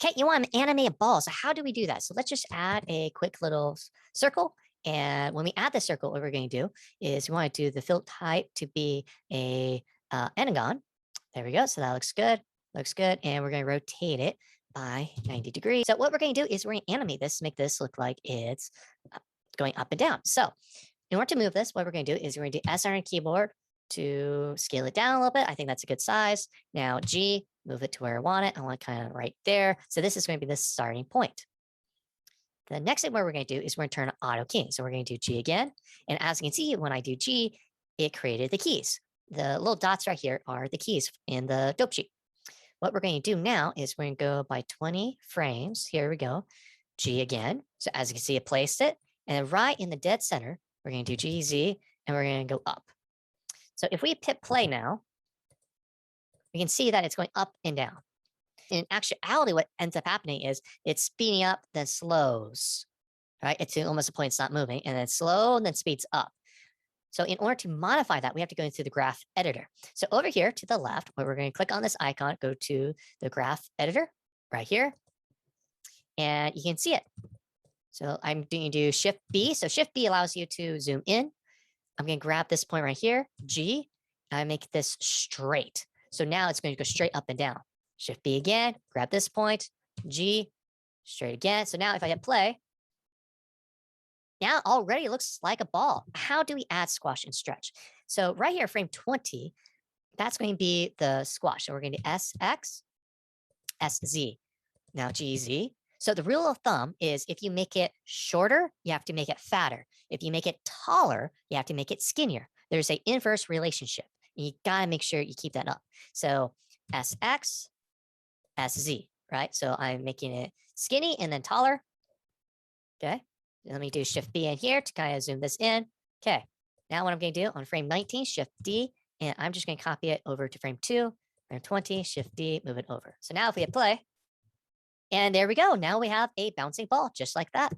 Okay, you want to animate a ball. So how do we do that? So let's just add a quick little circle. And when we add the circle, what we're going to do is we want to do the fill type to be a anagon. There we go. So that looks good. Looks good. And we're going to rotate it by 90 degrees. So what we're going to do is we're going to animate this to make this look like it's going up and down. So in order to move this, what we're going to do is we're going to do S on our keyboard to scale it down a little bit. I think that's a good size. Now G, move it to where I want it. I want it kind of right there. So this is going to be the starting point. The next thing what we're going to do is we're going to turn on auto keying. So we're going to do G again. And as you can see, when I do G, it created the keys. The little dots right here are the keys in the dope sheet. What we're going to do now is we're going to go by 20 frames. Here we go. G again. So as you can see, it placed it. And then right in the dead center, we're going to do G, Z, and we're going to go up. So if we hit play now, we can see that it's going up and down. In actuality, what ends up happening is it's speeding up, then slows, right? It's almost a point it's not moving, and then slow, and then speeds up. So in order to modify that, we have to go into the graph editor. So over here to the left, where we're going to click on this icon, go to the graph editor right here, and you can see it. So I'm going to do Shift B. So Shift B allows you to zoom in. I'm going to grab this point right here, G, and I make this straight. So now it's going to go straight up and down. Shift B again, grab this point, G, straight again. So now if I hit play, now already it looks like a ball. How do we add squash and stretch? So right here, frame 20, that's going to be the squash. So we're going to do SX, SZ, now GZ. So the rule of thumb is if you make it shorter, you have to make it fatter. If you make it taller, you have to make it skinnier. There's an inverse relationship. You got to make sure you keep that up. So SX, SZ, right? So I'm making it skinny and then taller. Okay. Let me do Shift B in here to kind of zoom this in. Okay. Now what I'm going to do on frame 19, Shift D, and I'm just going to copy it over to frame 2, frame 20, Shift D, move it over. So now if we hit play, and there we go. Now we have a bouncing ball just like that.